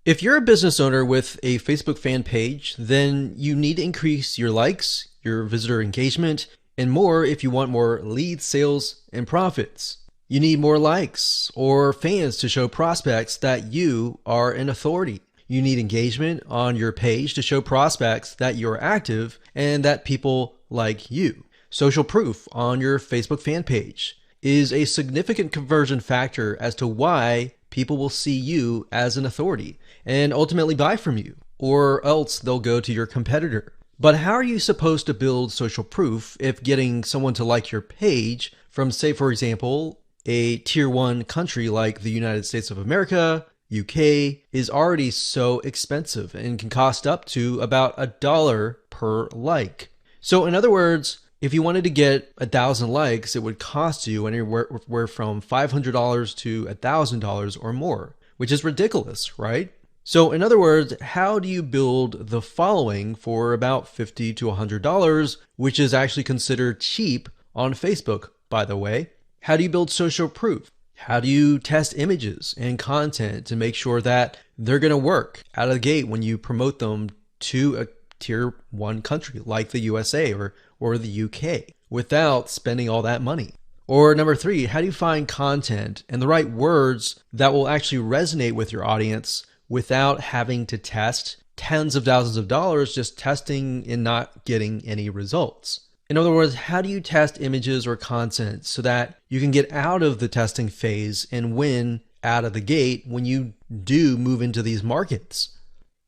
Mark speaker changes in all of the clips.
Speaker 1: If you're a business owner with a Facebook fan page, then you need to increase your likes, your visitor engagement, and more if you want more leads, sales, and profits. You need more likes or fans to show prospects that you are an authority. You need engagement on your page to show prospects that you're active and that people like you. Social proof on your Facebook fan page is a significant conversion factor as to why people will see you as an authority and ultimately buy from you, or else they'll go to your competitor. But how are you supposed to build social proof if getting someone to like your page from, say, for example, a tier 1 country like the United States of America, UK, is already so expensive and can cost up to about $1 per like? So in other words, if you wanted to get 1,000 likes, it would cost you anywhere from $500 to $1,000 or more, which is ridiculous, right? So in other words, how do you build the following for about $50 to $100, which is actually considered cheap on Facebook, by the way? How do you build social proof? How do you test images and content to make sure that they're going to work out of the gate when you promote them to a tier 1 country like the USA or the UK without spending all that money? Or number 3, how do you find content and the right words that will actually resonate with your audience without having to test tens of thousands of dollars just testing and not getting any results? In other words, how do you test images or content so that you can get out of the testing phase and win out of the gate when you do move into these markets?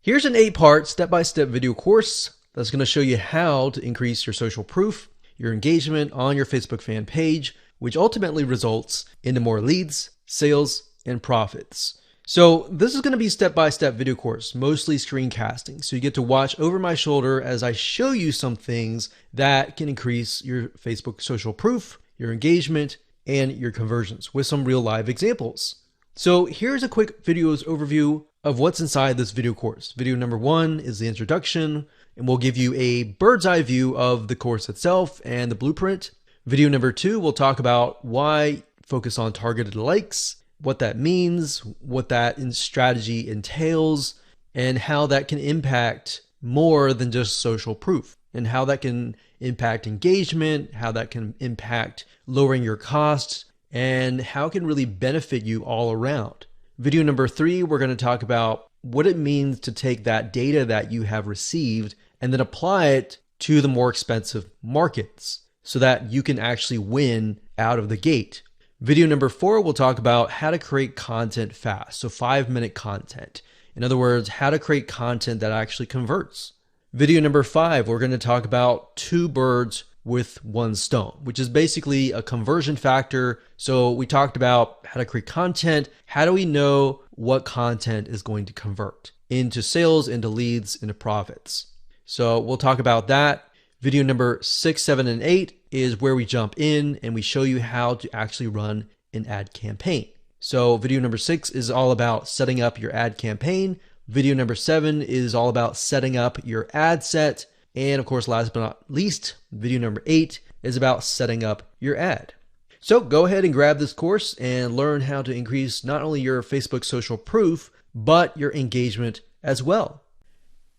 Speaker 1: Here's an 8-part step-by-step video course that's going to show you how to increase your social proof, your engagement on your Facebook fan page, which ultimately results into more leads, sales, and profits. So this is going to be a step-by-step video course, mostly screencasting. So you get to watch over my shoulder as I show you some things that can increase your Facebook social proof, your engagement, and your conversions with some real live examples. So here's a quick video's overview of what's inside this video course. Video number 1 is the introduction, and we'll give you a bird's eye view of the course itself and the blueprint. Video number 2, we'll talk about why focus on targeted likes, what that means, what that strategy entails, and how that can impact more than just social proof, and how that can impact engagement, how that can impact lowering your costs, and how it can really benefit you all around. Video number 3, we're going to talk about what it means to take that data that you have received and then apply it to the more expensive markets so that you can actually win out of the gate. Video number 4, we'll talk about how to create content fast. So 5-minute content. In other words, how to create content that actually converts. Video number 5, we're going to talk about 2 birds with 1 stone, which is basically a conversion factor. So we talked about how to create content. How do we know what content is going to convert into sales, into leads, into profits? So we'll talk about that. Video number 6, 7, and 8 is where we jump in and we show you how to actually run an ad campaign. So video number 6 is all about setting up your ad campaign. Video number 7 is all about setting up your ad set. And of course, last but not least, video number 8 is about setting up your ad. So go ahead and grab this course and learn how to increase not only your Facebook social proof, but your engagement as well.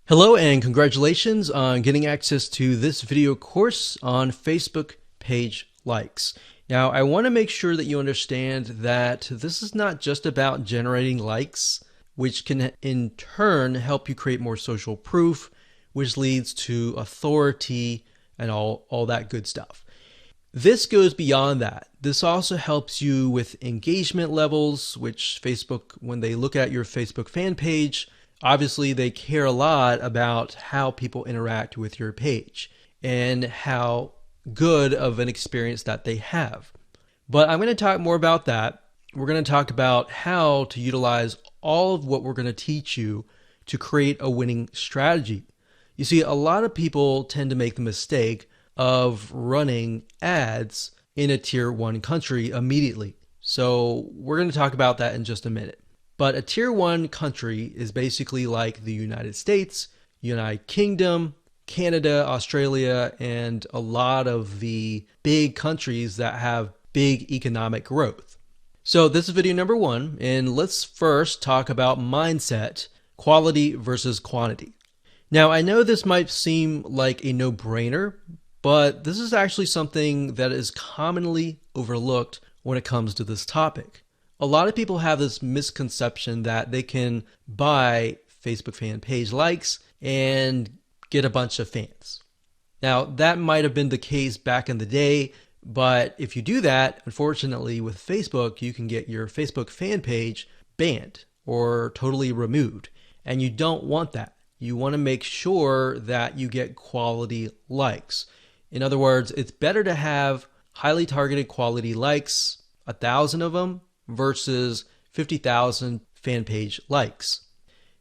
Speaker 1: Hello and congratulations on getting access to this video course on Facebook page likes. Now, I want to make sure that you understand that this is not just about generating likes, which can in turn help you create more social proof, which leads to authority and all that good stuff. This goes beyond that. This also helps you with engagement levels, which Facebook, when they look at your Facebook fan page, obviously they care a lot about how people interact with your page and how good of an experience that they have. But I'm going to talk more about that. We're going to talk about how to utilize all of what we're going to teach you to create a winning strategy. You see, a lot of people tend to make the mistake of running ads in a tier 1 country immediately. So we're going to talk about that in just a minute. But a tier 1 country is basically like the United States, United Kingdom, Canada, Australia, and a lot of the big countries that have big economic growth. So this is video number 1, and let's first talk about mindset quality versus quantity. Now, I know this might seem like a no-brainer, but this is actually something that is commonly overlooked when it comes to this topic. A lot of people have this misconception that they can buy Facebook fan page likes and get a bunch of fans. Now, that might have been the case back in the day, but if you do that, unfortunately with Facebook, you can get your Facebook fan page banned or totally removed, and you don't want that. You want to make sure that you get quality likes. In other words, it's better to have highly targeted quality likes, 1,000 of them, versus 50,000 fan page likes.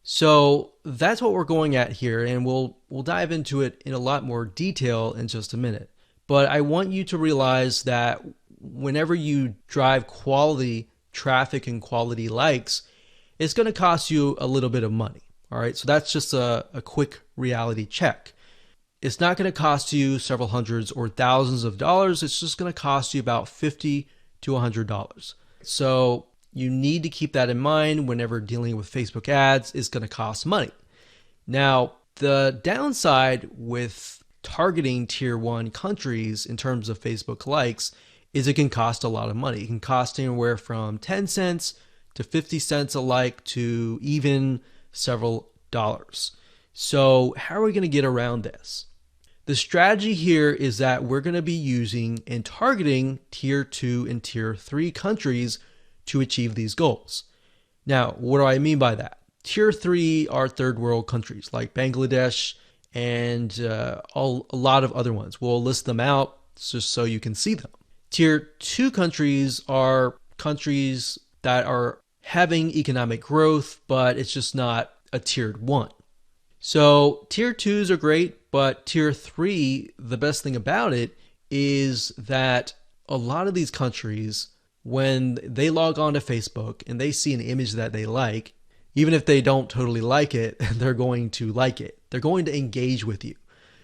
Speaker 1: So that's what we're going at here, and we'll dive into it in a lot more detail in just a minute. But I want you to realize that whenever you drive quality traffic and quality likes, it's going to cost you a little bit of money. All right, so that's just a quick reality check. It's not going to cost you several hundreds or thousands of dollars. It's just going to cost you about $50 to $100. So you need to keep that in mind whenever dealing with Facebook ads. It's going to cost money. Now, the downside with targeting tier 1 countries in terms of Facebook likes is it can cost a lot of money. It can cost anywhere from 10 cents to 50 cents a like to even several dollars. So how are we going to get around this? The strategy here is that we're going to be using and targeting tier 2 and tier 3 countries to achieve these goals. Now, what do I mean by that? Tier 3 are third world countries like Bangladesh and a lot of other ones. We'll list them out just so you can see them. Tier 2 countries are countries that are having economic growth, but it's just not a tiered 1. So tier 2s are great, but tier 3, the best thing about it is that a lot of these countries, when they log on to Facebook and they see an image that they like, even if they don't totally like it, they're going to like it. They're going to engage with you.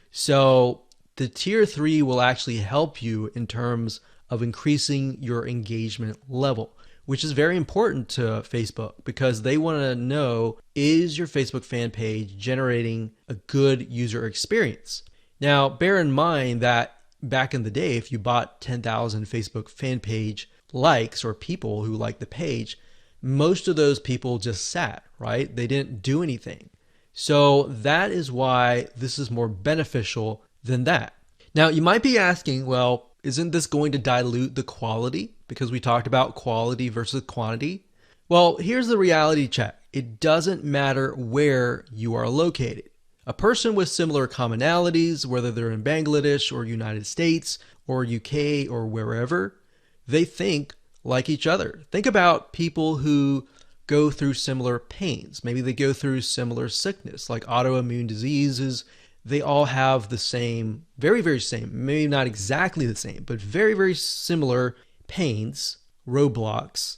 Speaker 1: So the tier 3 will actually help you in terms of increasing your engagement level, which is very important to Facebook because they want to know, is your Facebook fan page generating a good user experience? Now, bear in mind that back in the day, if you bought 10,000 Facebook fan page likes or people who liked the page, most of those people just sat, right? They didn't do anything. So that is why this is more beneficial than that. Now, you might be asking, well, isn't this going to dilute the quality? Because we talked about quality versus quantity. Well, here's the reality check. It doesn't matter where you are located. A person with similar commonalities, whether they're in Bangladesh or United States or UK or wherever, they think like each other. Think about people who go through similar pains. Maybe they go through similar sickness, like autoimmune diseases. They all have the same, very, very same, maybe not exactly the same, but very, very similar pains, roadblocks,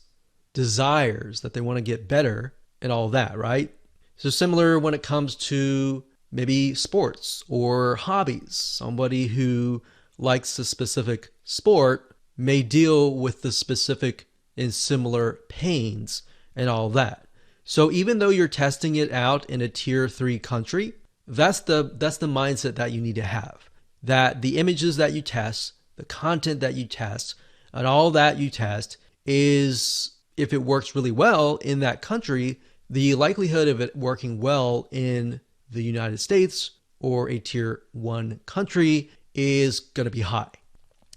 Speaker 1: desires that they want to get better and all that, right? So similar when it comes to maybe sports or hobbies. Somebody who likes a specific sport may deal with the specific and similar pains and all that. So even though you're testing it out in a tier 3 country, that's the mindset that you need to have. That the images that you test, the content that you test, and all that you test is, if it works really well in that country, the likelihood of it working well in the United States or a tier 1 country is going to be high.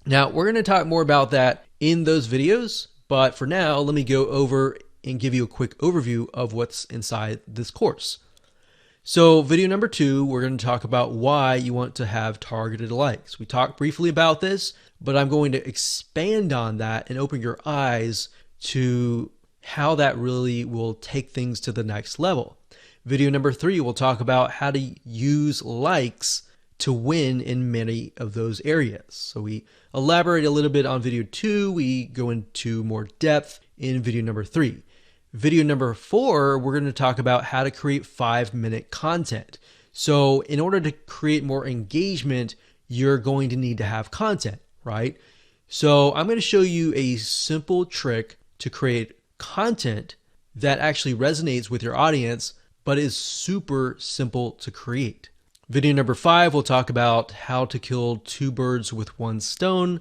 Speaker 1: Now, we're going to talk more about that in those videos, but for now, let me go over and give you a quick overview of what's inside this course. So video number 2, we're going to talk about why you want to have targeted likes. We talked briefly about this, but I'm going to expand on that and open your eyes to how that really will take things to the next level. Video number 3, we'll talk about how to use likes to win in many of those areas. So we elaborate a little bit on video 2. We go into more depth in video number 3. Video number 4, we're going to talk about how to create 5-minute content. So in order to create more engagement, you're going to need to have content, right? So I'm going to show you a simple trick to create content that actually resonates with your audience, but is super simple to create. Video number 5, we'll talk about how to kill 2 birds with 1 stone.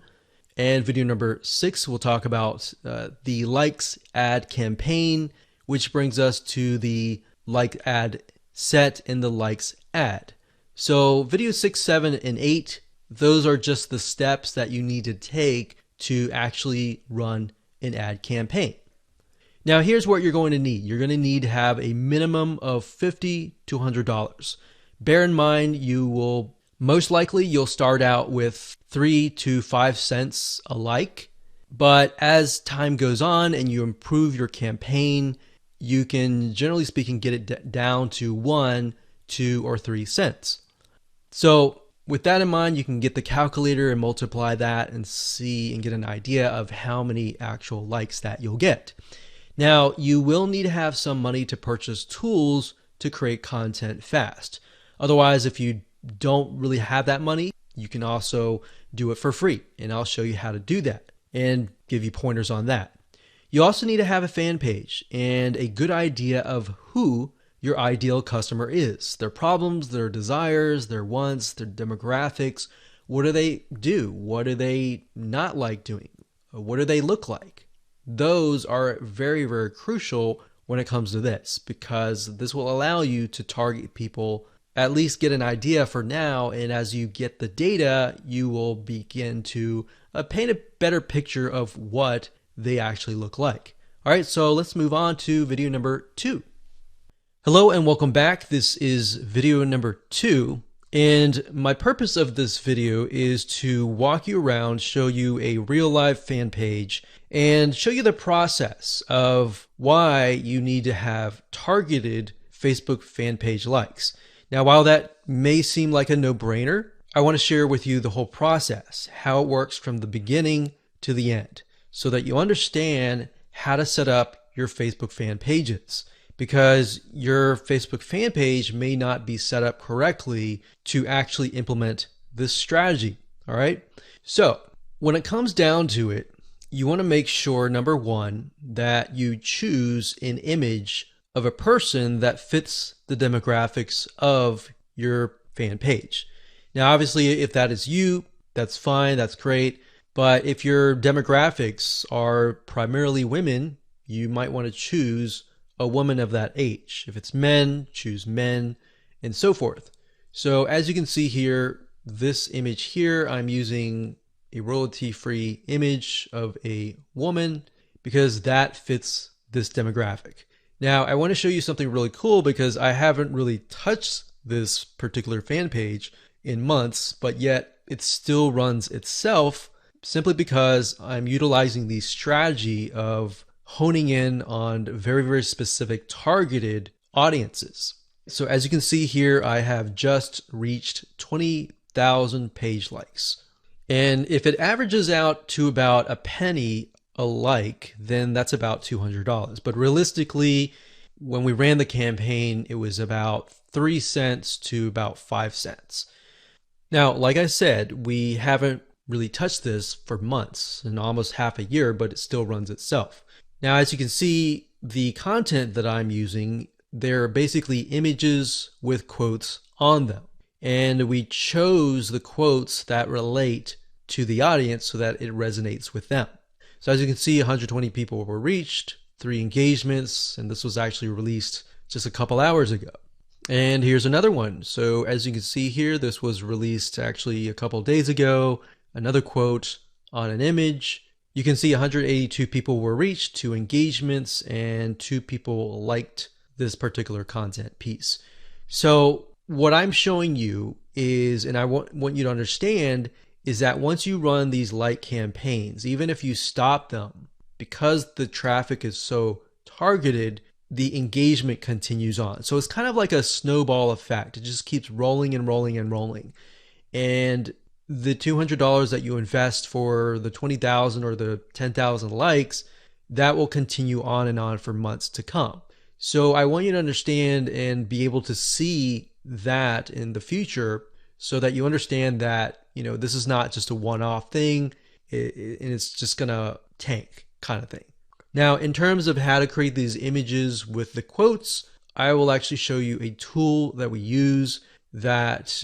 Speaker 1: And video number 6, we'll talk about the likes ad campaign, which brings us to the like ad set and the likes ad. So video 6, 7, and 8, those are just the steps that you need to take to actually run an ad campaign. Now here's what you're going to need. You're going to need to have a minimum of $50 to $100. Bear in mind, you'll start out with 3 to 5 cents a like, but as time goes on and you improve your campaign, you can, generally speaking, get it down to 1, 2, or 3 cents. So with that in mind, you can get the calculator and multiply that and see and get an idea of how many actual likes that you'll get. Now, you will need to have some money to purchase tools to create content fast. Otherwise, if you don't really have that money, you can also do it for free. And I'll show you how to do that and give you pointers on that. You also need to have a fan page and a good idea of who your ideal customer is, their problems, their desires, their wants, their demographics. What do they do? What do they not like doing? What do they look like? Those are very, very crucial when it comes to this, because this will allow you to target people, at least get an idea for now. And as you get the data, you will begin to paint a better picture of what they actually look like. All right, so let's move on to video number 2. Hello and welcome back. This is video number 2. And my purpose of this video is to walk you around, show you a real live fan page, and show you the process of why you need to have targeted Facebook fan page likes. Now, while that may seem like a no-brainer, I want to share with you the whole process, how it works from the beginning to the end, so that you understand how to set up your Facebook fan pages. Because your Facebook fan page may not be set up correctly to actually implement this strategy. All right. So when it comes down to it, you want to make sure, number 1, that you choose an image of a person that fits the demographics of your fan page. Now, obviously, if that is you, that's fine. That's great. But if your demographics are primarily women, you might want to choose a woman of that age. If it's men, choose men, and so forth. So as you can see here, this image here, I'm using a royalty-free image of a woman because that fits this demographic. Now, I want to show you something really cool because I haven't really touched this particular fan page in months, but yet it still runs itself simply because I'm utilizing the strategy of honing in on very, very specific targeted audiences. So as you can see here, I have just reached 20,000 page likes. And if it averages out to about a penny a like, then that's about $200. But realistically, when we ran the campaign, it was about 3 cents to about 5 cents. Now, like I said, we haven't really touched this for months and almost half a year, but it still runs itself. Now, as you can see, the content that I'm using, they're basically images with quotes on them. And we chose the quotes that relate to the audience so that it resonates with them. So as you can see, 120 people were reached, 3 engagements, and this was actually released just a couple hours ago. And here's another one. So as you can see here, this was released actually a couple days ago. Another quote on an image. You can see 182 people were reached, 2 engagements, and 2 people liked this particular content piece. So what I'm showing you is, and I want you to understand, is that once you run these like campaigns, even if you stop them, because the traffic is so targeted, the engagement continues on. So it's kind of like a snowball effect. It just keeps rolling and rolling and rolling. And the $200 that you invest for the 20,000 or the 10,000 likes, that will continue on and on for months to come. So I want you to understand and be able to see that in the future so that you understand that, this is not just a one-off thing and it's just gonna tank kind of thing. Now, in terms of how to create these images with the quotes, I will actually show you a tool that we use that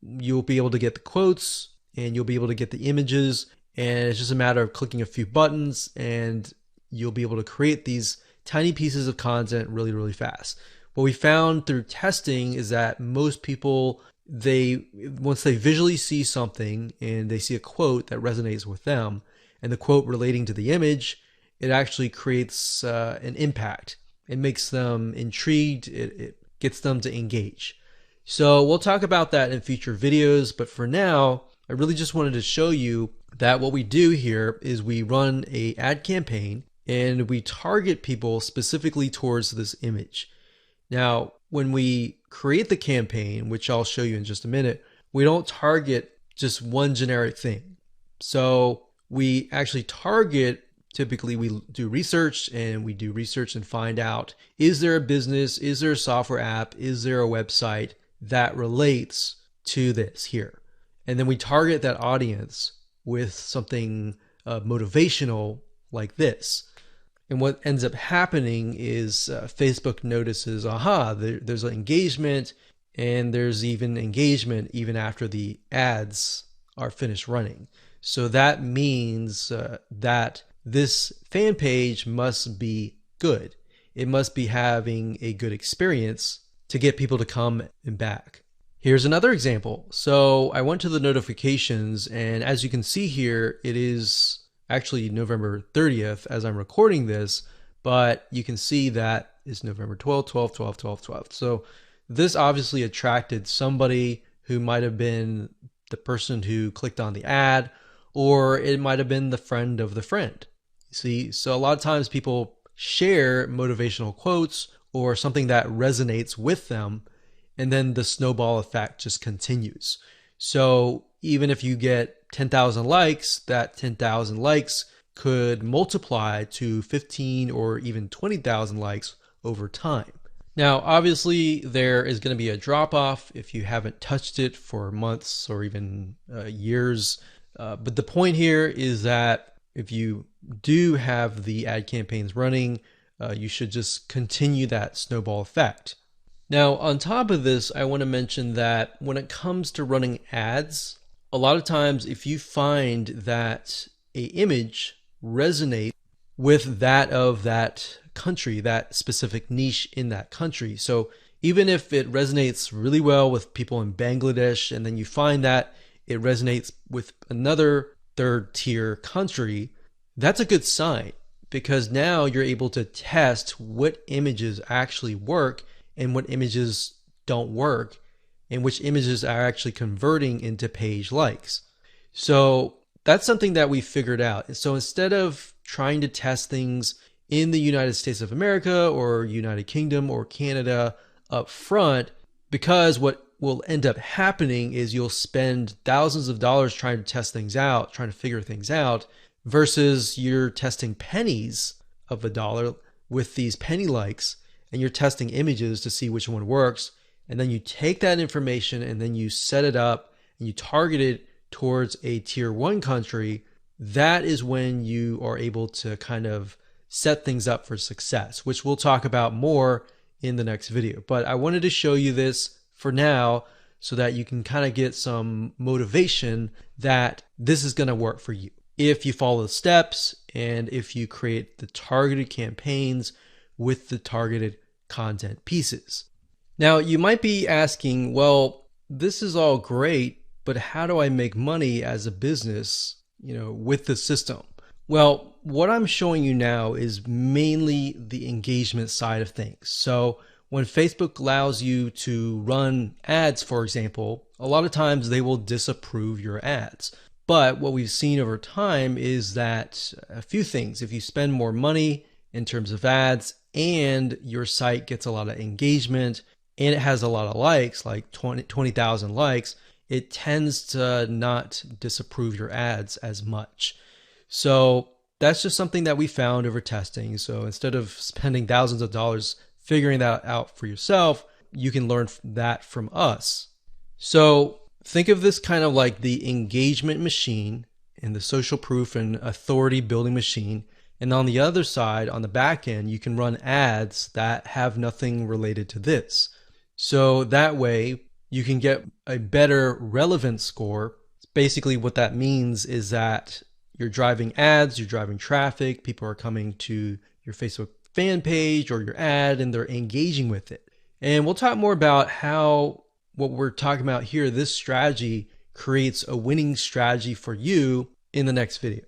Speaker 1: you'll be able to get the quotes and you'll be able to get the images, and it's just a matter of clicking a few buttons and you'll be able to create these tiny pieces of content really, really fast. What we found through testing is that most people, once they visually see something and they see a quote that resonates with them and the quote relating to the image, it actually creates an impact. It makes them intrigued. It gets them to engage. So we'll talk about that in future videos, but for now, I really just wanted to show you that what we do here is we run an ad campaign and we target people specifically towards this image. Now, when we create the campaign, which I'll show you in just a minute, we don't target just one generic thing. So we actually target, typically we do research and find out, is there a business, is there a software app, is there a website that relates to this here? And then we target that audience with something motivational like this. And what ends up happening is Facebook notices, aha, there's an engagement, and there's even engagement even after the ads are finished running. So that means that this fan page must be good. It must be having a good experience to get people to come and back. Here's another example. So I went to the notifications, and as you can see here, it is actually November 30th as I'm recording this, but you can see that it's November 12th, 12th, 12th, 12th, 12th. So this obviously attracted somebody who might have been the person who clicked on the ad, or it might have been the friend of the friend. See, so a lot of times people share motivational quotes or something that resonates with them, and then the snowball effect just continues. So even if you get 10,000 likes, that 10,000 likes could multiply to 15 or even 20,000 likes over time. Now, obviously, there is going to be a drop off if you haven't touched it for months or even years. But the point here is that if you do have the ad campaigns running, you should just continue that snowball effect. Now, on top of this, I want to mention that when it comes to running ads, a lot of times if you find that an image resonates with that of that country, that specific niche in that country. So even if it resonates really well with people in Bangladesh, and then you find that it resonates with another third tier country, that's a good sign, because now you're able to test what images actually work and what images don't work, and which images are actually converting into page likes. So that's something that we figured out. So instead of trying to test things in the United States of America or United Kingdom or Canada up front, because what will end up happening is you'll spend thousands of dollars trying to test things out, trying to figure things out, versus you're testing pennies of a dollar with these penny likes, and you're testing images to see which one works. And then you take that information and then you set it up and you target it towards a tier 1 country. That is when you are able to kind of set things up for success, which we'll talk about more in the next video. But I wanted to show you this for now so that you can kind of get some motivation that this is going to work for you if you follow the steps and if you create the targeted campaigns with the targeted content pieces. Now, you might be asking, well, this is all great, but how do I make money as a business, with the system? Well, what I'm showing you now is mainly the engagement side of things. So when Facebook allows you to run ads, for example, a lot of times they will disapprove your ads. But what we've seen over time is that a few things, if you spend more money in terms of ads and your site gets a lot of engagement and it has a lot of likes, like 20,000 likes, it tends to not disapprove your ads as much. So that's just something that we found over testing. So instead of spending thousands of dollars figuring that out for yourself, you can learn that from us. So think of this kind of like the engagement machine and the social proof and authority building machine. And on the other side, on the back end, you can run ads that have nothing related to this. So that way you can get a better relevance score. Basically what that means is that you're driving ads, you're driving traffic, people are coming to your Facebook fan page or your ad and they're engaging with it. And we'll talk more about how what we're talking about here, this strategy creates a winning strategy for you in the next video.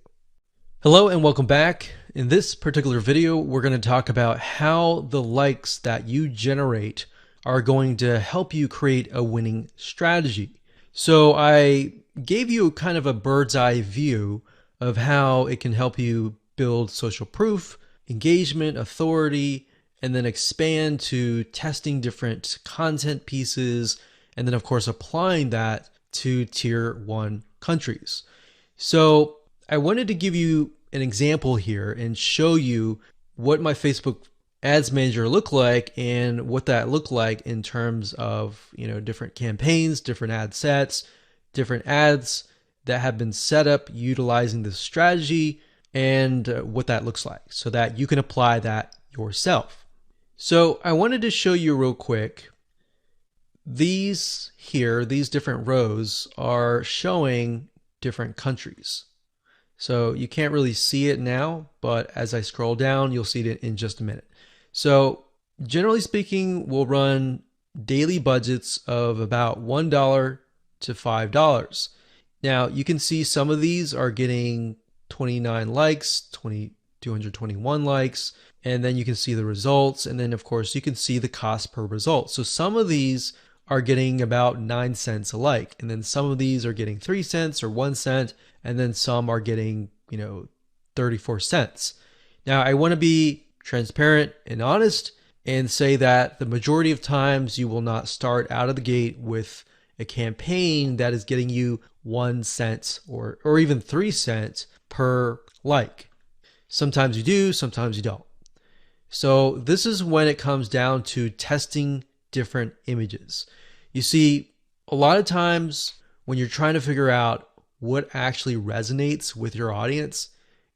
Speaker 1: Hello and welcome back. In this particular video, we're going to talk about how the likes that you generate are going to help you create a winning strategy. So I gave you kind of a bird's eye view of how it can help you build social proof, engagement, authority, and then expand to testing different content pieces, and then of course applying that to tier 1 countries. So I wanted to give you an example here and show you what my Facebook Ads Manager looked like and what that looked like in terms of, different campaigns, different ad sets, different ads that have been set up utilizing this strategy, and what that looks like so that you can apply that yourself. So I wanted to show you real quick. These different rows are showing different countries. So you can't really see it now, but as I scroll down, you'll see it in just a minute. So generally speaking, we'll run daily budgets of about $1 to $5. Now you can see some of these are getting 29 likes, 221 likes, and then you can see the results. And then of course you can see the cost per result. So some of these are getting about 9 cents a like. And then some of these are getting 3 cents or 1 cent. And then some are getting, 34 cents. Now I want to be transparent and honest and say that the majority of times you will not start out of the gate with a campaign that is getting you 1 cent or even 3 cents per like. Sometimes you do, sometimes you don't. So this is when it comes down to testing different images. You see, a lot of times when you're trying to figure out what actually resonates with your audience,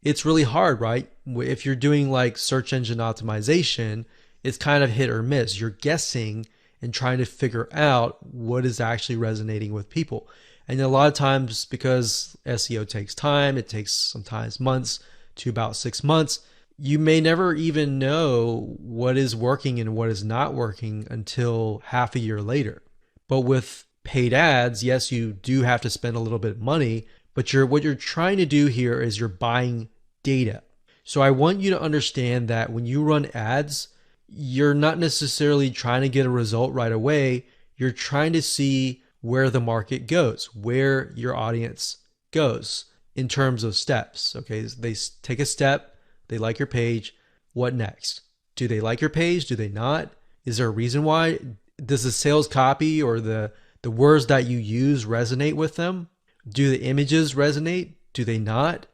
Speaker 1: it's really hard, right? If you're doing like search engine optimization, it's kind of hit or miss. You're guessing and trying to figure out what is actually resonating with people. And a lot of times, because SEO takes time, it takes sometimes months to about 6 months, you may never even know what is working and what is not working until half a year later. But with paid ads, yes, you do have to spend a little bit of money, but what you're trying to do here is you're buying data. So I want you to understand that when you run ads, you're not necessarily trying to get a result right away. You're trying to see where the market goes, where your audience goes in terms of steps. Okay, they take a step, they like your page. What next? Do they like your page? Do they not? Is there a reason why? Does the sales copy or the words that you use resonate with them? Do the images resonate? Do they not?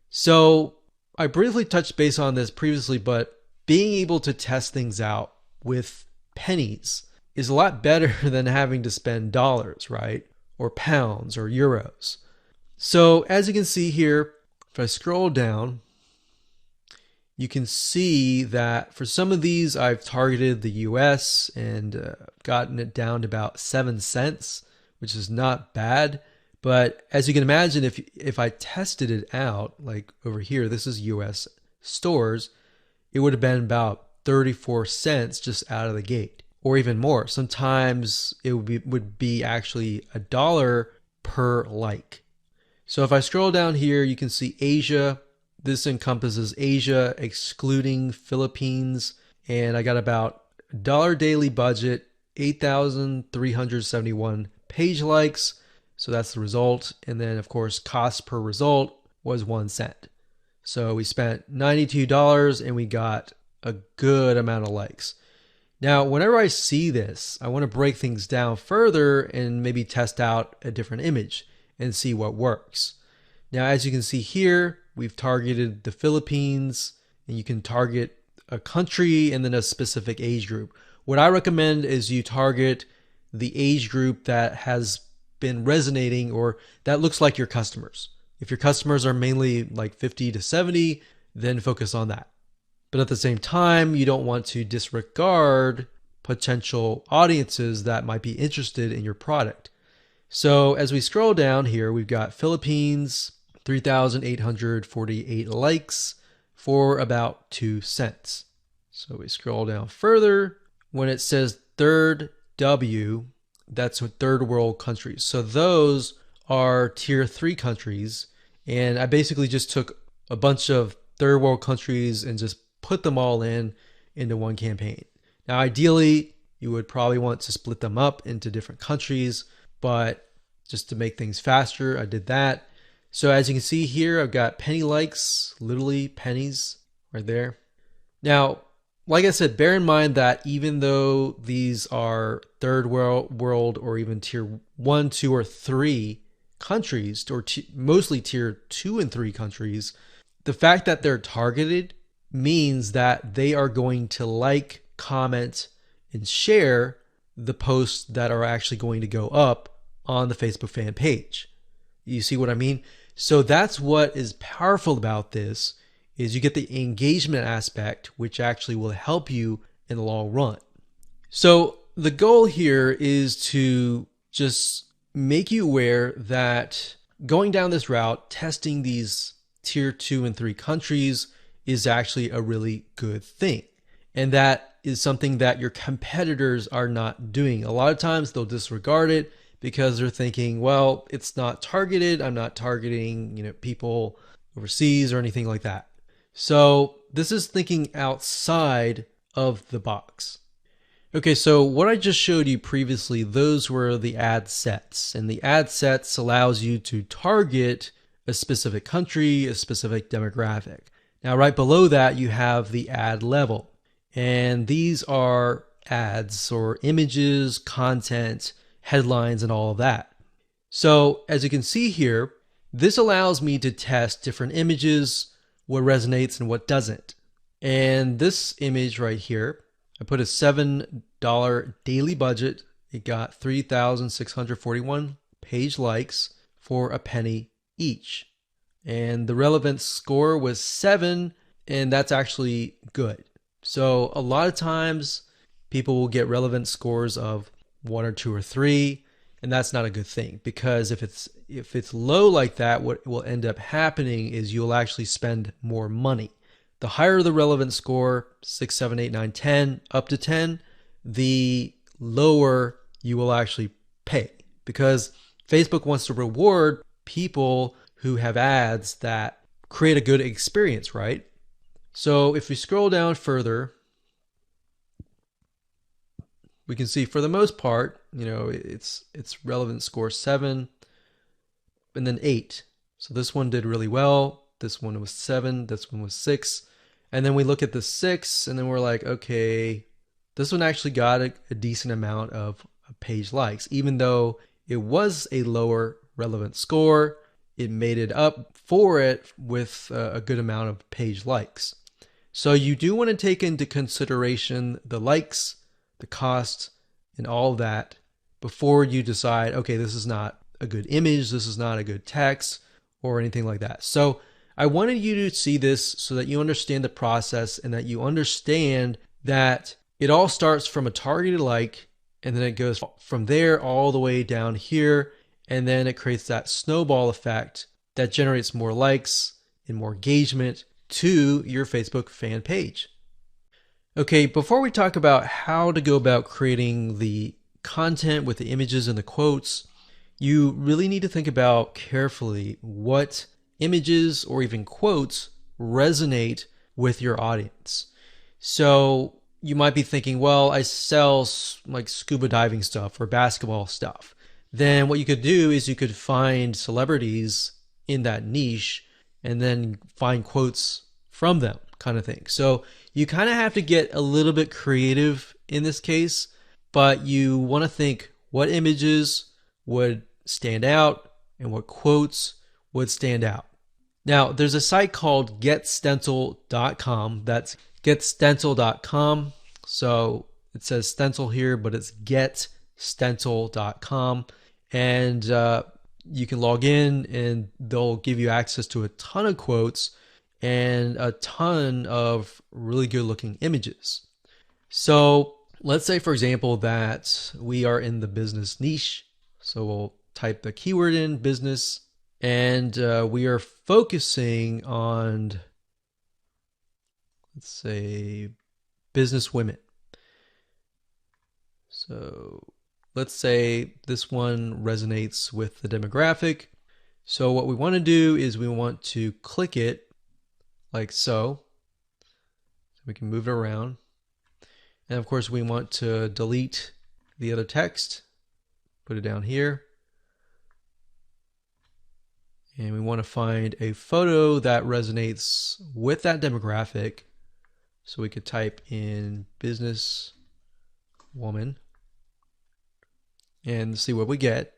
Speaker 1: So I briefly touched base on this previously, but being able to test things out with pennies is a lot better than having to spend dollars, right? Or pounds or euros. So as you can see here, if I scroll down, you can see that for some of these, I've targeted the US and gotten it down to about 7 cents, which is not bad. But as you can imagine, if I tested it out, like over here, this is US stores, it would have been about 34 cents just out of the gate, or even more. Sometimes it would be actually $1 per like. So if I scroll down here, you can see Asia. This encompasses Asia, excluding Philippines. And I got about $1 daily budget, 8,371 page likes. So that's the result. And then of course, cost per result was 1 cent. So we spent $92 and we got a good amount of likes. Now, whenever I see this, I want to break things down further and maybe test out a different image and see what works. Now, as you can see here, we've targeted the Philippines, and you can target a country and then a specific age group. What I recommend is you target the age group that has been resonating or that looks like your customers. If your customers are mainly like 50 to 70, then focus on that. But at the same time, you don't want to disregard potential audiences that might be interested in your product. So as we scroll down here, we've got Philippines, 3,848 likes for about 2 cents. So we scroll down further. When it says third W, that's with third world countries. So those are tier 3 countries. And I basically just took a bunch of third world countries and just put them all into one campaign. Now, ideally, you would probably want to split them up into different countries, but just to make things faster, I did that. So as you can see here, I've got penny likes, literally pennies right there. Now, like I said, bear in mind that even though these are third world or even tier 1, 2, or 3 countries, or mostly tier 2 and 3 countries, the fact that they're targeted means that they are going to like, comment, and share the posts that are actually going to go up on the Facebook fan page. You see what I mean? So that's what is powerful about this, is you get the engagement aspect, which actually will help you in the long run. So the goal here is to just make you aware that going down this route, testing these tier 2 and 3 countries is actually a really good thing. And that is something that your competitors are not doing. A lot of times they'll disregard it because they're thinking, well, it's not targeted. I'm not targeting, people overseas or anything like that. So this is thinking outside of the box. Okay, so what I just showed you previously, those were the ad sets. And the ad sets allows you to target a specific country, a specific demographic. Now, right below that, you have the ad level. And these are ads or images, content, headlines, and all of that. So as you can see here, this allows me to test different images, what resonates and what doesn't. And this image right here, I put a $7 daily budget. It got 3,641 page likes for a penny each. And the relevance score was 7, and that's actually good. So a lot of times people will get relevance scores of 1 or 2 or 3, and that's not a good thing, because if it's low like that, what will end up happening is you'll actually spend more money. The higher the relevance score, 6, 7, 8, 9, 10, up to 10, the lower you will actually pay, because Facebook wants to reward people who have ads that create a good experience, right? So if we scroll down further, we can see for the most part, it's relevant score 7 and then 8. So this one did really well. This one was 7. This one was 6. And then we look at the 6 and then we're like, okay, this one actually got a decent amount of page likes. Even though it was a lower relevant score, it made it up for it with a good amount of page likes. So you do want to take into consideration the likes, the cost, and all of that before you decide, okay, this is not a good image, this is not a good text, or anything like that. So I wanted you to see this so that you understand the process and that you understand that it all starts from a targeted like, and then it goes from there all the way down here, and then it creates that snowball effect that generates more likes and more engagement to your Facebook fan page. Okay, before we talk about how to go about creating the content with the images and the quotes, you really need to think about carefully what images or even quotes resonate with your audience. So you might be thinking, well, I sell like scuba diving stuff or basketball stuff. Then what you could do is you could find celebrities in that niche and then find quotes from them, kind of thing. So you kind of have to get a little bit creative in this case, but you want to think what images would stand out and what quotes would stand out. Now, there's a site called getstencil.com. That's getstencil.com. So it says stencil here, but it's getstencil.com. And you can log in and they'll give you access to a ton of quotes. and a ton of really good looking images. So let's say, for example, that we are in the business niche. So we'll type the keyword in business, and we are focusing on, let's say, business women. So let's say this one resonates with the demographic. So what we want to do is we want to click it like so. We can move it around. And of course we want to delete the other text, put it down here. And we want to find a photo that resonates with that demographic. So we could type in business woman and see what we get.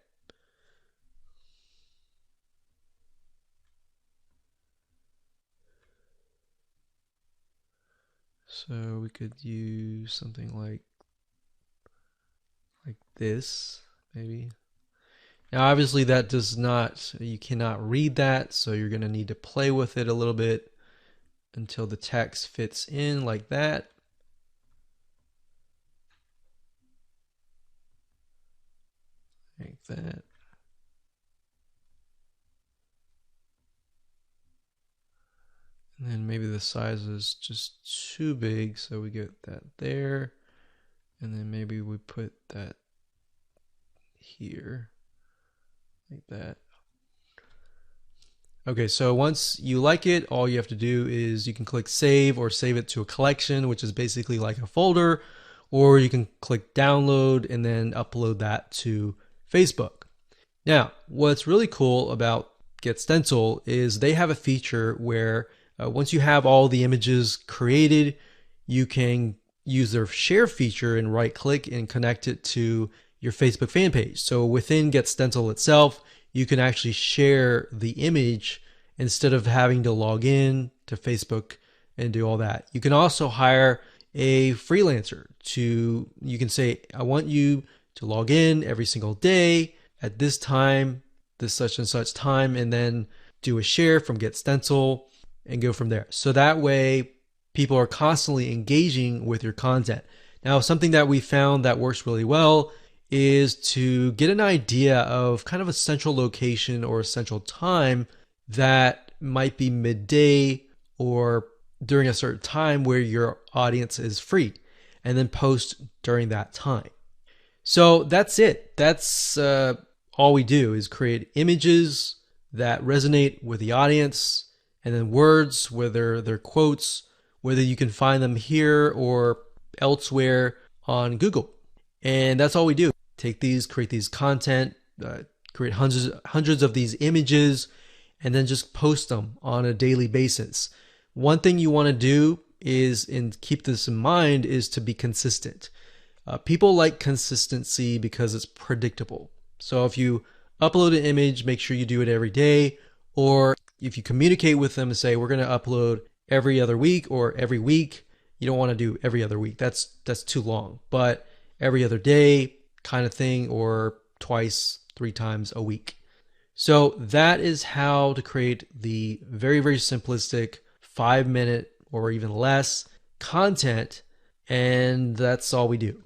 Speaker 1: So we could use something like this, maybe. Now, obviously that does not, you cannot read that, so you're going to need to play with it a little bit until the text fits in like that. Like that. And then maybe the size is just too big, so we get that there. And then maybe we put that here, like that. Okay, so once you like it, all you have to do is you can click save or save it to a collection, which is basically like a folder, or you can click download and then upload that to Facebook. Now, what's really cool about Get Stencil is they have a feature where once you have all the images created, you can use their share feature and right click and connect it to your Facebook fan page. So within Get Stencil itself, you can actually share the image instead of having to log in to Facebook and do all that. You can also hire a freelancer to, you can say, I want you to log in every single day at this time, this such and such time, and then do a share from Get Stencil and go from there. So that way people are constantly engaging with your content. Now, something that we found that works really well is to get an idea of kind of a central location or a central time that might be midday or during a certain time where your audience is free, and then post during that time. So that's it. That's all we do is create images that resonate with the audience, and then words, whether they're quotes, whether you can find them here or elsewhere on Google. And that's all we do. Take these, create these content, create hundreds of these images, and then just post them on a daily basis. One thing you want to do is, and keep this in mind, is to be consistent. People like consistency because it's predictable. So if you upload an image, make sure you do it every day. Or if you communicate with them and say, we're going to upload every other week or every week, you don't want to do every other week. That's too long. But every other day kind of thing, or twice, 3 times a week. So that is how to create the very, very simplistic 5-minute or even less content. And that's all we do.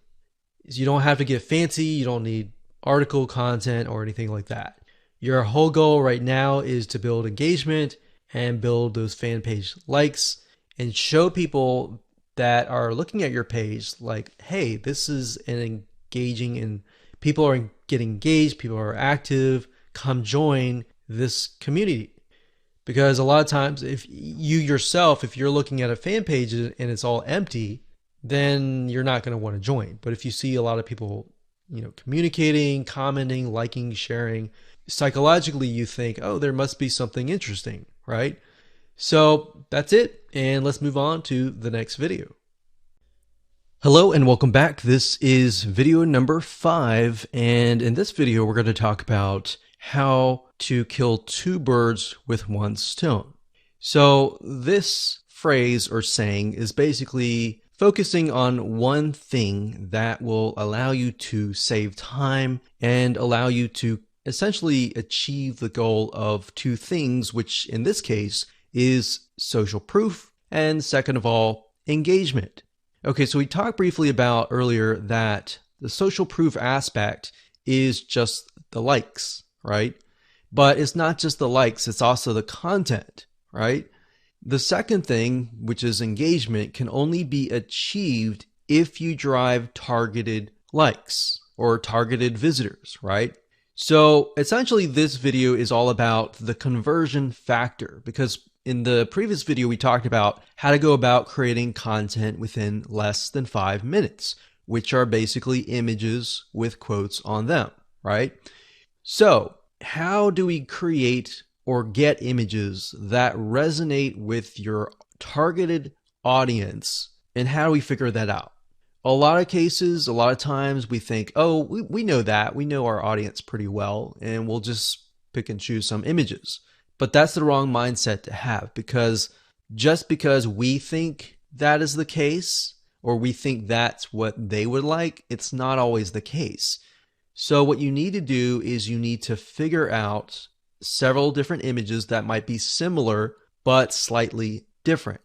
Speaker 1: You don't have to get fancy. You don't need article content or anything like that. Your whole goal right now is to build engagement and build those fan page likes and show people that are looking at your page like, hey, this is an engaging, and people are getting engaged, people are active, come join this community. Because a lot of times if you yourself, if you're looking at a fan page and it's all empty, then you're not going to want to join. But if you see a lot of people, communicating, commenting, liking, sharing, psychologically you think, oh, there must be something interesting, right? So that's it. And let's move on to the next video. Hello and welcome back. This is video number 5. And in this video, we're going to talk about how to kill 2 birds with 1 stone. So this phrase or saying is basically focusing on one thing that will allow you to save time and allow you to essentially achieve the goal of 2 things, which in this case is social proof, and second of all, engagement. Okay, so we talked briefly about earlier that the social proof aspect is just the likes, right? But it's not just the likes, it's also the content, right? The second thing, which is engagement, can only be achieved if you drive targeted likes or targeted visitors, right? So essentially this video is all about the conversion factor, because in the previous video we talked about how to go about creating content within less than 5 minutes, which are basically images with quotes on them, right? So how do we create or get images that resonate with your targeted audience, and how do we figure that out? A lot of cases, a lot of times we think, oh, we know that. We know our audience pretty well, and we'll just pick and choose some images. But that's the wrong mindset to have, because just because we think that is the case, or we think that's what they would like, it's not always the case. So what you need to do is you need to figure out several different images that might be similar but slightly different.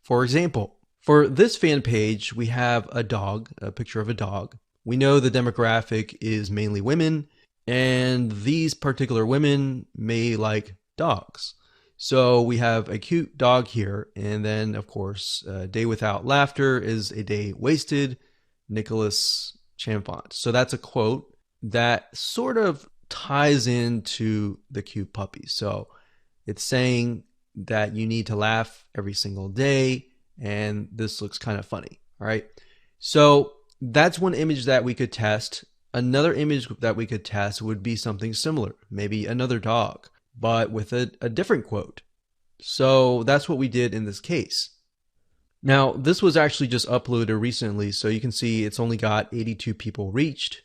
Speaker 1: For example, for this fan page, we have a dog, a picture of a dog. We know the demographic is mainly women, and these particular women may like dogs. So we have a cute dog here, and then of course, a day without laughter is a day wasted, Nicholas Chamfont. So that's a quote that sort of ties into the cute puppy. So it's saying that you need to laugh every single day, and this looks kind of funny. All right. So that's one image that we could test. Another image that we could test would be something similar, maybe another dog, but with a different quote. So that's what we did in this case. Now, this was actually just uploaded recently, so you can see it's only got 82 people reached.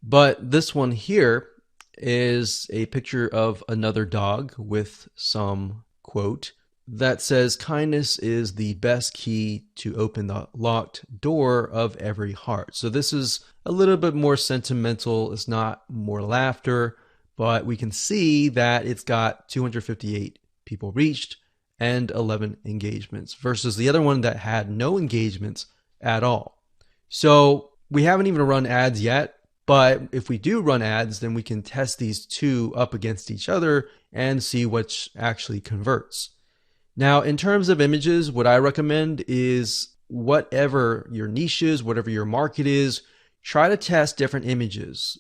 Speaker 1: But this one here is a picture of another dog with some quote that says, "Kindness is the best key to open the locked door of every heart." So this is a little bit more sentimental. It's not more laughter, but we can see that it's got 258 people reached and 11 engagements versus the other one that had no engagements at all. So we haven't even run ads yet. But if we do run ads, then we can test these two up against each other and see which actually converts. Now, in terms of images, what I recommend is whatever your niche is, whatever your market is, try to test different images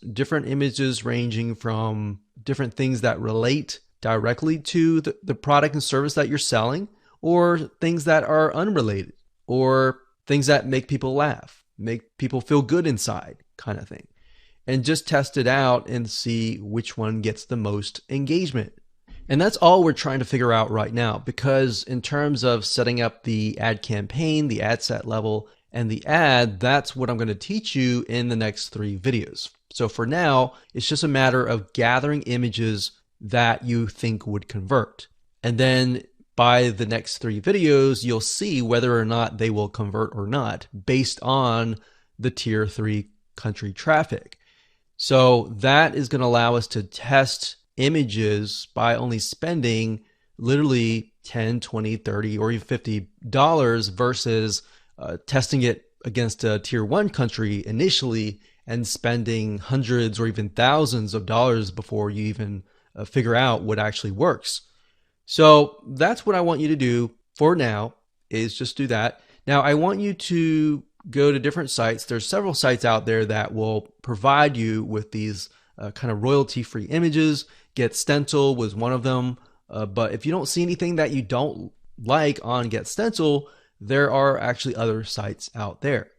Speaker 1: ranging from different things that relate directly to the product and service that you're selling, or things that are unrelated, or things that make people laugh, make people feel good inside, kind of thing. And just test it out and see which one gets the most engagement. And that's all we're trying to figure out right now, because in terms of setting up the ad campaign, the ad set level, and the ad, that's what I'm going to teach you in the next 3 videos. So for now, it's just a matter of gathering images that you think would convert. And then by the next 3 videos, you'll see whether or not they will convert or not based on the tier 3 country traffic. So that is going to allow us to test images by only spending literally $10, $20, $30, or even $50 versus testing it against a tier 1 country initially and spending hundreds or even thousands of dollars before you even figure out what actually works. So that's what I want you to do for now, is just do that. Now I want you to go to different sites. There's several sites out there that will provide you with these kind of royalty-free images. Get Stencil was one of them. But if you don't see anything that you don't like on Get Stencil, there are actually other sites out there.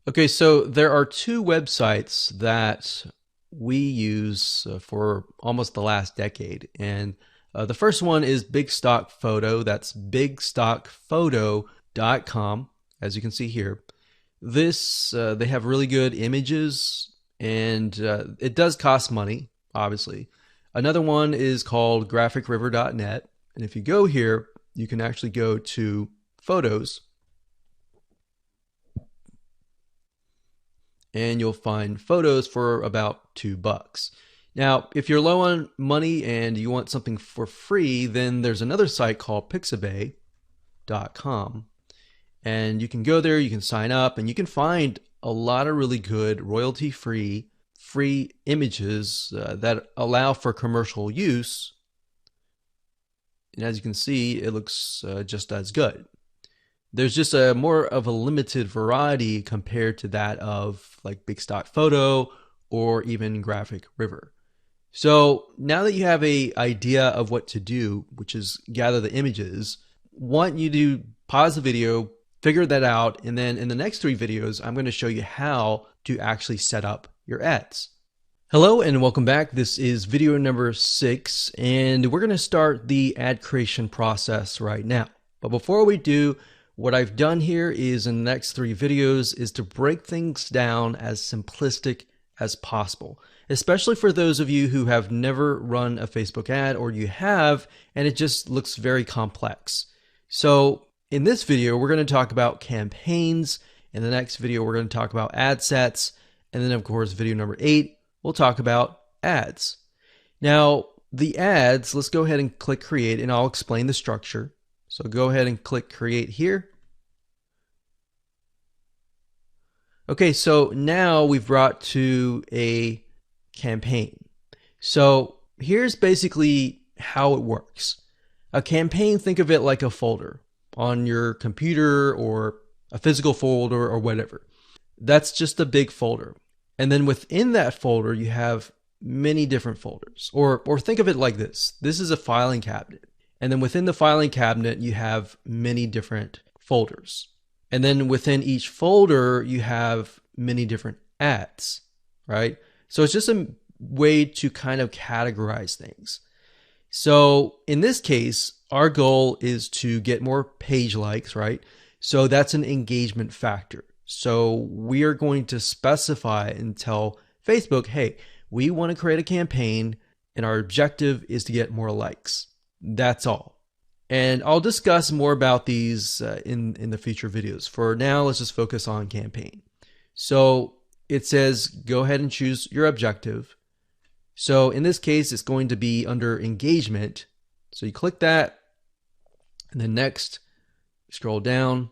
Speaker 1: Okay, so there are 2 websites that we use for almost the last decade. And the first one is Big Stock Photo. That's bigstockphoto.com, as you can see here. This, they have really good images, and it does cost money, obviously. Another one is called graphicriver.net. And if you go here, you can actually go to photos, and you'll find photos for about $2. Now, if you're low on money and you want something for free, then there's another site called Pixabay. facebook.com. And you can go there, you can sign up, and you can find a lot of really good royalty-free free images that allow for commercial use. And as you can see, it looks just as good. There's just a more of a limited variety compared to that of like Big Stock Photo or even Graphic River. So now that you have an idea of what to do, which is gather the images, want you to pause the video, figure that out, and then in the next 3 videos, I'm going to show you how to actually set up your ads. Hello and welcome back. This is video number 6, and we're going to start the ad creation process right now. But before we do, what I've done here is in the next 3 videos is to break things down as simplistic as possible, especially for those of you who have never run a Facebook ad, or you have and it just looks very complex. So in this video, we're going to talk about campaigns. In the next video, we're going to talk about ad sets. And then of course, video number 8, we'll talk about ads. Now the ads, let's go ahead and click create and I'll explain the structure. So go ahead and click create here. Okay, so now we've brought to a campaign. So here's basically how it works. A campaign, think of it like a folder on your computer or a physical folder or whatever. That's just a big folder. And then within that folder, you have many different folders. Or think of it like this. This is a filing cabinet. And then within the filing cabinet, you have many different folders. And then within each folder, you have many different ads, right? So it's just a way to kind of categorize things. So in this case, our goal is to get more page likes, right? So that's an engagement factor. So we are going to specify and tell Facebook, hey, we want to create a campaign and our objective is to get more likes. That's all. And I'll discuss more about these in the future videos. For now, let's just focus on campaign. So it says, go ahead and choose your objective. So in this case, it's going to be under engagement. So you click that and then next, scroll down.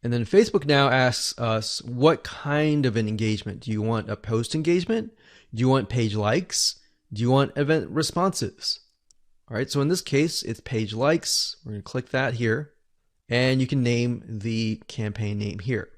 Speaker 1: And then Facebook now asks us, what kind of an engagement? Do you want a post engagement? Do you want page likes? Do you want event responses? All right, so in this case, it's page likes. We're going to click that here, and you can name the campaign name here.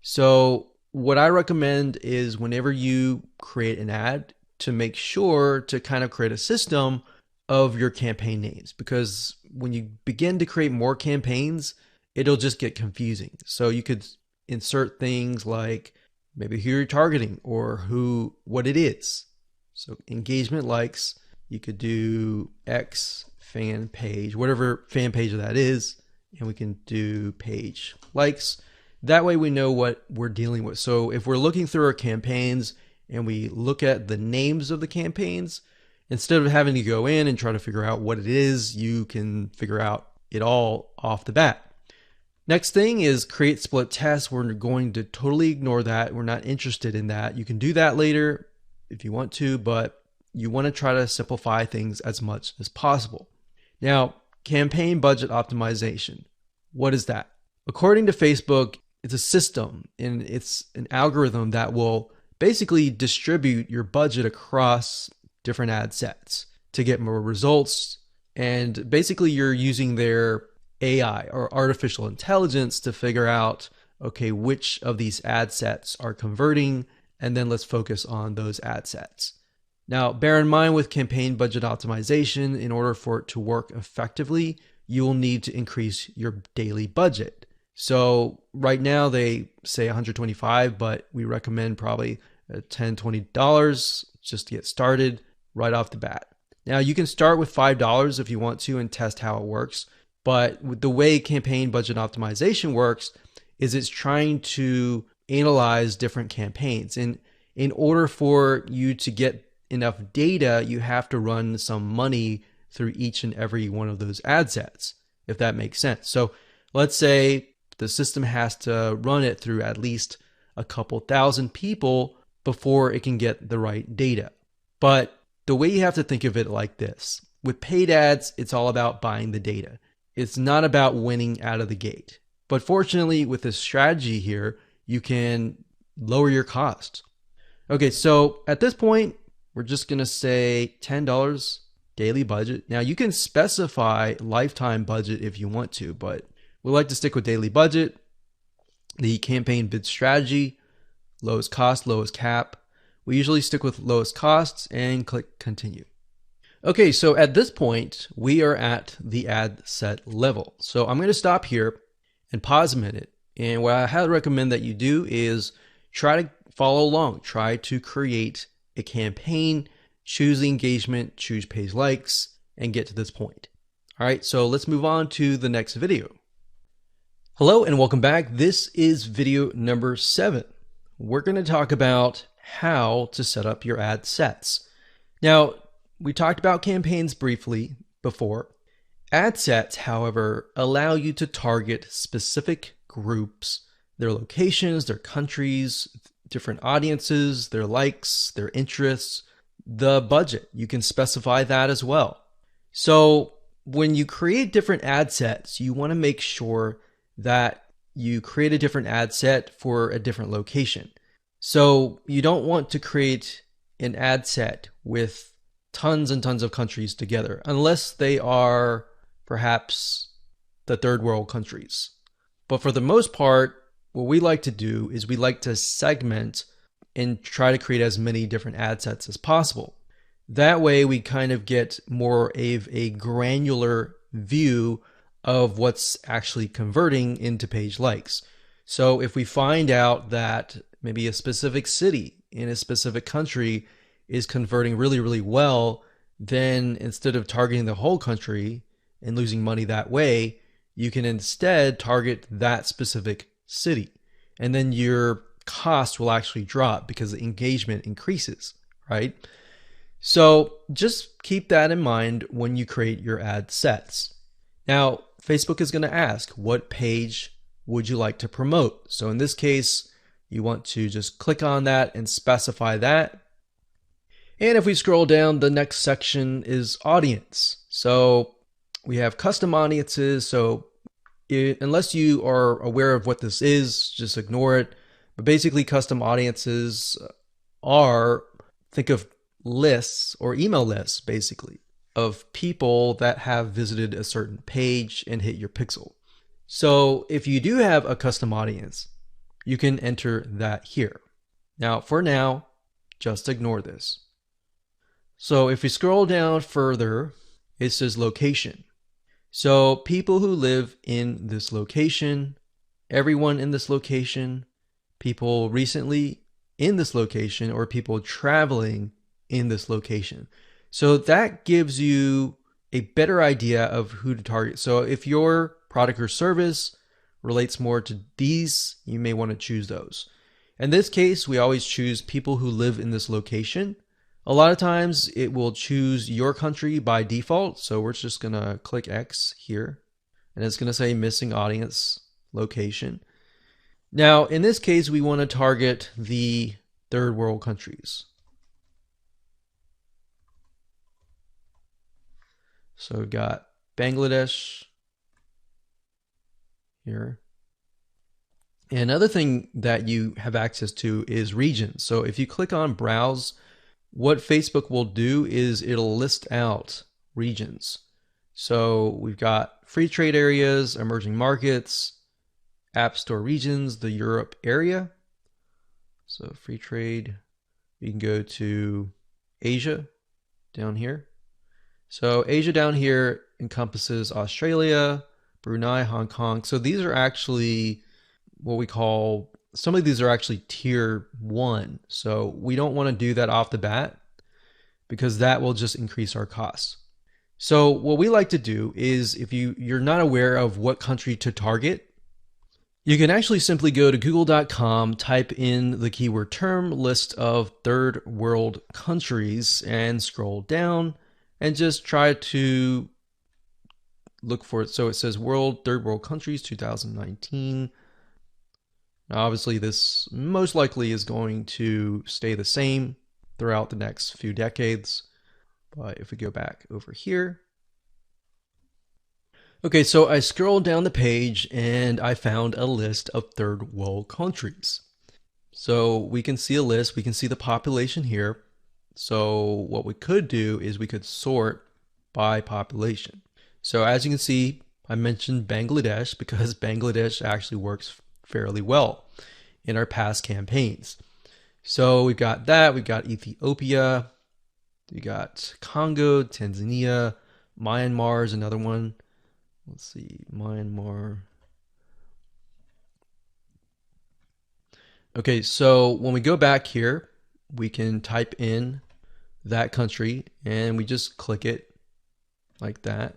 Speaker 1: So what I recommend is whenever you create an ad, to make sure to kind of create a system of your campaign names, because when you begin to create more campaigns, it'll just get confusing. So you could insert things like maybe who you're targeting or what it is. So engagement likes. You could do X fan page, whatever fan page that is, and we can do page likes. That way we know what we're dealing with. So if we're looking through our campaigns and we look at the names of the campaigns, instead of having to go in and try to figure out what it is, you can figure out it all off the bat. Next thing is create split tests. We're going to totally ignore that. We're not interested in that. You can do that later if you want to, but you want to try to simplify things as much as possible. Now, campaign budget optimization. What is that? According to Facebook, it's a system and it's an algorithm that will basically distribute your budget across different ad sets to get more results. And basically you're using their AI or artificial intelligence to figure out, okay, which of these ad sets are converting, and then let's focus on those ad sets. Now, bear in mind with campaign budget optimization, in order for it to work effectively, you will need to increase your daily budget. So right now they say $125, but we recommend probably $10, $20 just to get started right off the bat. Now you can start with $5 if you want to and test how it works. But with the way campaign budget optimization works is it's trying to analyze different campaigns. And in order for you to get enough data, you have to run some money through each and every one of those ad sets, if that makes sense. So let's say the system has to run it through at least a couple thousand people before it can get the right data. But the way you have to think of it like this, with paid ads, it's all about buying the data. It's not about winning out of the gate. But fortunately, with this strategy here, you can lower your costs. Okay, so at this point, we're just going to say $10 daily budget. Now, you can specify lifetime budget if you want to, but we like to stick with daily budget. The campaign bid strategy, lowest cost, lowest cap. We usually stick with lowest costs and click continue. Okay, so at this point, we are at the ad set level. So I'm going to stop here and pause a minute. And what I highly recommend that you do is try to follow along. Try to create a campaign, choose the engagement, choose page likes, and get to this point. All right, so let's move on to the next video. Hello and welcome back. This is video number 7. We're going to talk about how to set up your ad sets. Now, we talked about campaigns briefly before. Ad sets, however, allow you to target specific groups, their locations, their countries, different audiences, their likes, their interests, the budget. You can specify that as well. So when you create different ad sets, you want to make sure that you create a different ad set for a different location. So you don't want to create an ad set with tons and tons of countries together, unless they are perhaps the third world countries. But for the most part, what we like to do is we like to segment and try to create as many different ad sets as possible. That way we kind of get more of a granular view of what's actually converting into page likes. So if we find out that maybe a specific city in a specific country is converting really, really well, then instead of targeting the whole country and losing money that way, you can instead target that specific city. And then your cost will actually drop because the engagement increases, right? So just keep that in mind when you create your ad sets. Now, Facebook is going to ask, what page would you like to promote? So in this case, you want to just click on that and specify that. And if we scroll down, the next section is audience. So we have custom audiences. So unless you are aware of what this is, just ignore it. But basically, custom audiences are, think of lists or email lists, basically, of people that have visited a certain page and hit your pixel. So if you do have a custom audience, you can enter that here. Now, for now, just ignore this. So if we scroll down further, it says location. So people who live in this location, everyone in this location, people recently in this location, or people traveling in this location. So that gives you a better idea of who to target. So if your product or service relates more to these, you may want to choose those. In this case, we always choose people who live in this location. A lot of times it will choose your country by default. So we're just going to click X here and it's going to say missing audience location. Now, in this case, we want to target the third world countries. So we've got Bangladesh here. And another thing that you have access to is regions. So if you click on browse, what Facebook will do is it'll list out regions. So we've got free trade areas, emerging markets, app store regions, the Europe area. So free trade, you can go to Asia down here. So Asia down here encompasses Australia, Brunei, Hong Kong. So these are actually what we call, some of these are actually tier 1. So we don't want to do that off the bat because that will just increase our costs. So what we like to do is, if you're not aware of what country to target, you can actually simply go to google.com, type in the keyword term, list of third world countries, and scroll down and just try to look for it. So it says third world countries 2019. Now, obviously, this most likely is going to stay the same throughout the next few decades. But if we go back over here, Okay, so I scrolled down the page and I found a list of third world countries. So we can see a list, we can see the population here. So what we could do is we could sort by population. So as you can see, I mentioned Bangladesh because Bangladesh actually works fairly well in our past campaigns. So we've got that, we've got Ethiopia, we got Congo, Tanzania, Myanmar is another one. Let's see, Myanmar. Okay, so when we go back here, we can type in that country and we just click it like that.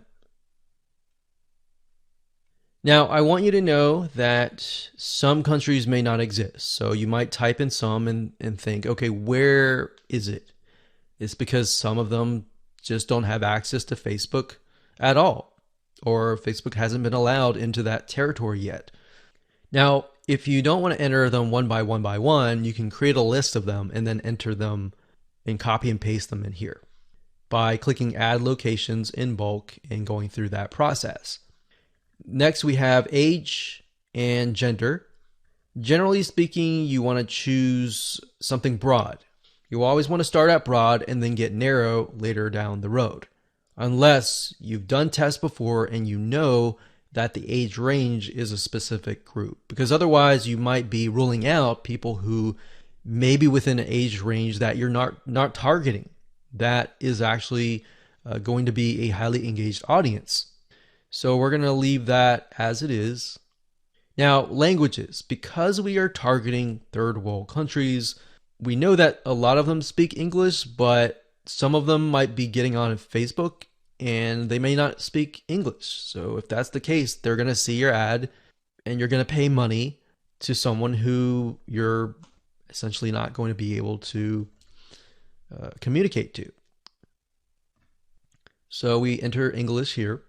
Speaker 1: Now, I want you to know that some countries may not exist. So you might type in some and think, okay, where is it? It's because some of them just don't have access to Facebook at all, or Facebook hasn't been allowed into that territory yet. Now, if you don't want to enter them one by one, you can create a list of them and then enter them and copy and paste them in here by clicking add locations in bulk and going through that process. Next, we have age and gender. Generally speaking, you want to choose something broad. You always want to start out broad and then get narrow later down the road, unless you've done tests before and you know that the age range is a specific group, because otherwise you might be ruling out people who may be within an age range that you're not targeting. That is actually going to be a highly engaged audience. So we're going to leave that as it is. Now, languages. Because we are targeting third world countries, we know that a lot of them speak English, but some of them might be getting on Facebook and they may not speak English. So if that's the case, they're going to see your ad and you're going to pay money to someone who you're essentially not going to be able to communicate to. So we enter English here.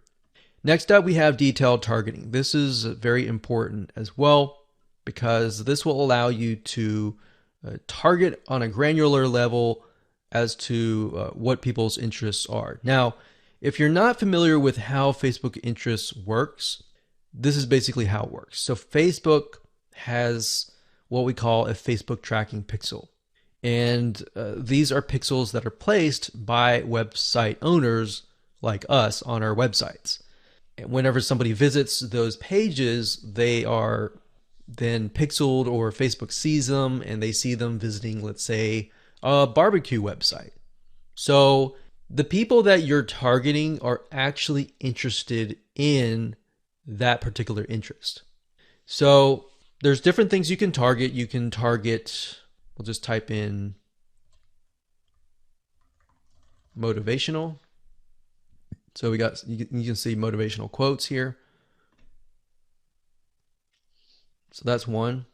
Speaker 1: Next up, we have detailed targeting. This is very important as well because this will allow you to target on a granular level as to what people's interests are. Now, if you're not familiar with how Facebook interests works, this is basically how it works. So Facebook has what we call a Facebook tracking pixel. And these are pixels that are placed by website owners like us on our websites. And whenever somebody visits those pages, they are then pixeled, or Facebook sees them and they see them visiting, let's say, a barbecue website. So the people that you're targeting are actually interested in that particular interest. So there's different things you can target. You can target, we'll just type in motivational. So we got, you can see motivational quotes here. So that's one.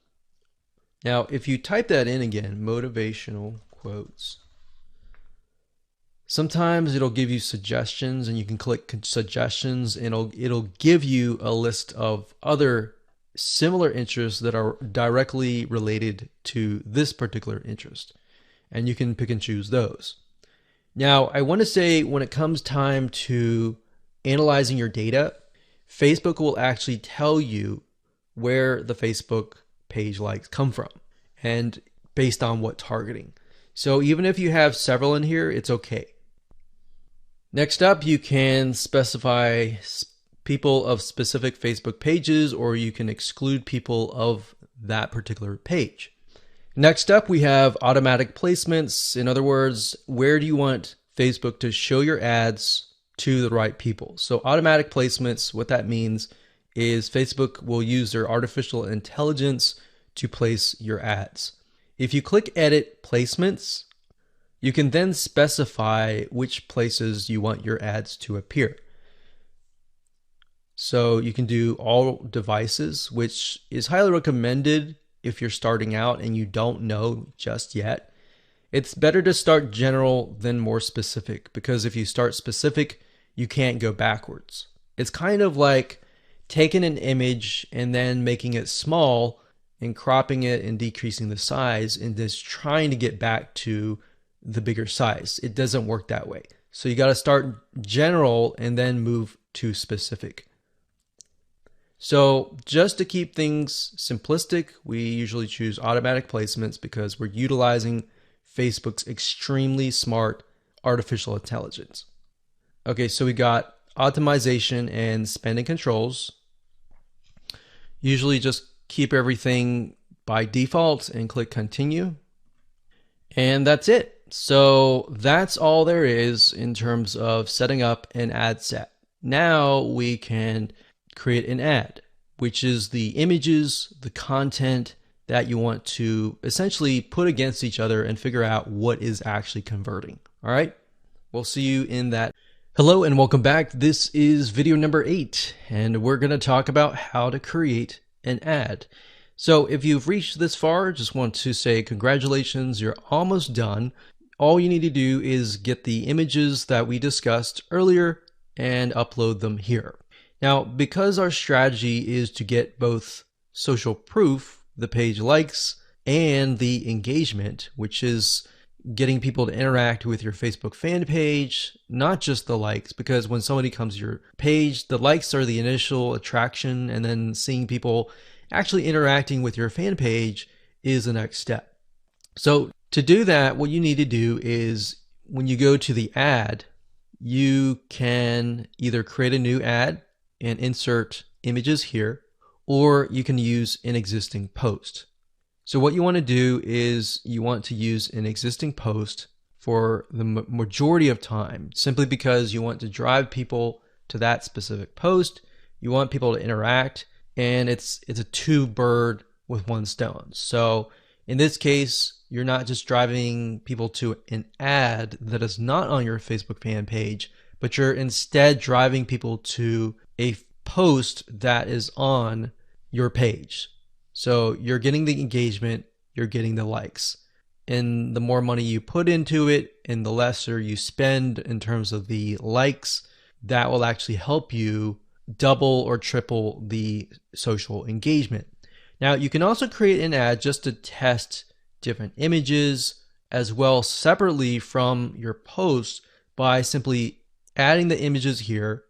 Speaker 1: Now, if you type that in again, motivational quotes, sometimes it'll give you suggestions and you can click suggestions and it'll give you a list of other similar interests that are directly related to this particular interest. And you can pick and choose those. Now, I want to say when it comes time to analyzing your data, Facebook will actually tell you where the Facebook page likes come from and based on what targeting. So even if you have several in here, it's okay. Next up, you can specify people of specific Facebook pages, or you can exclude people of that particular page. Next up, we have automatic placements. In other words, where do you want Facebook to show your ads to the right people? So automatic placements, what that means is Facebook will use their artificial intelligence to place your ads. If you click edit placements, you can then specify which places you want your ads to appear. So you can do all devices, which is highly recommended if you're starting out and you don't know just yet. It's better to start general than more specific, because if you start specific, you can't go backwards. It's kind of like taking an image and then making it small and cropping it and decreasing the size and just trying to get back to the bigger size. It doesn't work that way. So you got to start general and then move to specific. So just to keep things simplistic, we usually choose automatic placements because we're utilizing Facebook's extremely smart artificial intelligence. Okay, so we got optimization and spending controls. Usually just keep everything by default and click continue. And that's it. So that's all there is in terms of setting up an ad set. Now we can create an ad, which is the images, the content that you want to essentially put against each other and figure out what is actually converting. All right, we'll see you in that. Hello and welcome back. This is video number 8, and we're going to talk about how to create an ad. So if you've reached this far, just want to say congratulations, you're almost done. All you need to do is get the images that we discussed earlier and upload them here. Now, because our strategy is to get both social proof, the page likes, and the engagement, which is getting people to interact with your Facebook fan page, not just the likes, because when somebody comes to your page, the likes are the initial attraction, and then seeing people actually interacting with your fan page is the next step. So to do that, what you need to do is when you go to the ad, you can either create a new ad and insert images here, or you can use an existing post. So what you want to do is you want to use an existing post for the majority of time, simply because you want to drive people to that specific post. You want people to interact, and it's a two bird with one stone. So in this case, you're not just driving people to an ad that is not on your Facebook fan page, but you're instead driving people to a post that is on your page. So you're getting the engagement, you're getting the likes. And the more money you put into it and the lesser you spend in terms of the likes, that will actually help you double or triple the social engagement. Now, you can also create an ad just to test different images as well separately from your post by simply adding the images here,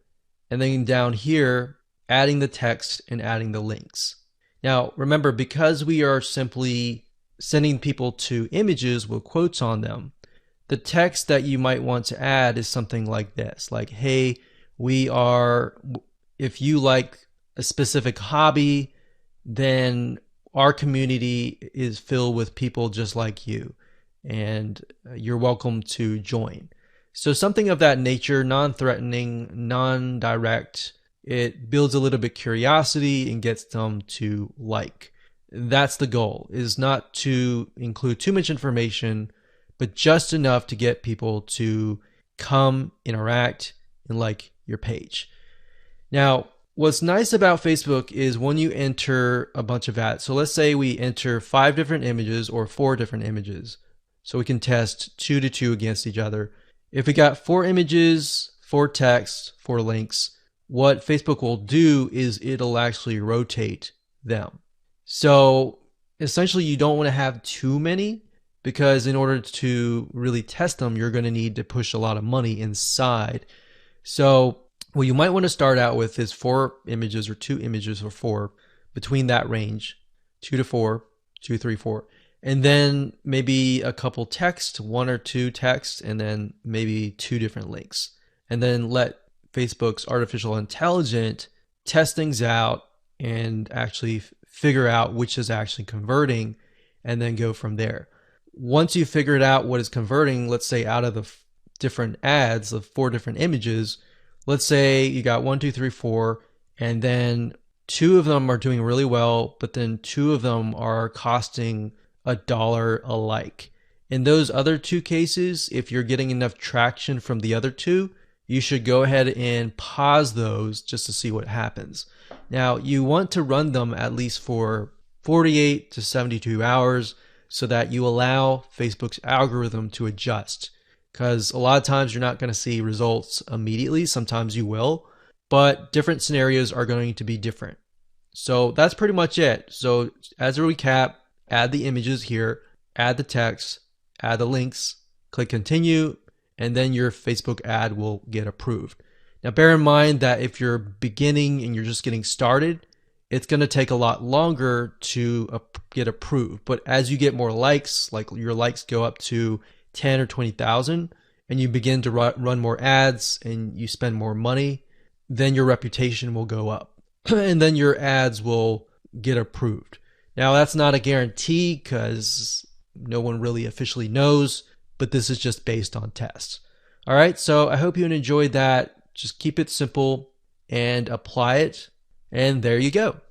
Speaker 1: and then down here, adding the text and adding the links. Now, remember, because we are simply sending people to images with quotes on them, the text that you might want to add is something like this, like, hey, if you like a specific hobby, then our community is filled with people just like you, and you're welcome to join. So something of that nature, non-threatening, non-direct. It builds a little bit curiosity and gets them to like. That's the goal, is not to include too much information, but just enough to get people to come, interact, and like your page. Now, what's nice about Facebook is when you enter a bunch of ads. So let's say we enter 5 different images or 4 different images. So we can test 2 to 2 against each other. If we got 4 images, 4 texts, 4 links, what Facebook will do is it'll actually rotate them. So essentially you don't want to have too many, because in order to really test them, you're going to need to push a lot of money inside. So what you might want to start out with is 4 images or 2 images or 4, between that range, 2 to 4, 2, 3, 4. And then maybe a couple text, 1 or 2 texts, and then maybe 2 different links. And then let Facebook's artificial intelligence test things out and actually figure out which is actually converting, and then go from there. Once you figured out what is converting, let's say out of the different ads of 4 different images, let's say you got 1, 2, 3, 4, and then 2 of them are doing really well, but then 2 of them are costing $1 a like. In those other 2 cases, if you're getting enough traction from the other 2, you should go ahead and pause those just to see what happens. Now, you want to run them at least for 48 to 72 hours so that you allow Facebook's algorithm to adjust. Because a lot of times you're not going to see results immediately. Sometimes you will, but different scenarios are going to be different. So that's pretty much it. So as a recap, add the images here, add the text, add the links, click continue, and then your Facebook ad will get approved. Now bear in mind that if you're beginning and you're just getting started, it's going to take a lot longer to get approved. But as you get more likes, like your likes go up to 10 or 20,000, and you begin to run more ads and you spend more money, then your reputation will go up and then your ads will get approved. Now, that's not a guarantee because no one really officially knows, but this is just based on tests. All right, so I hope you enjoyed that. Just keep it simple and apply it, and there you go.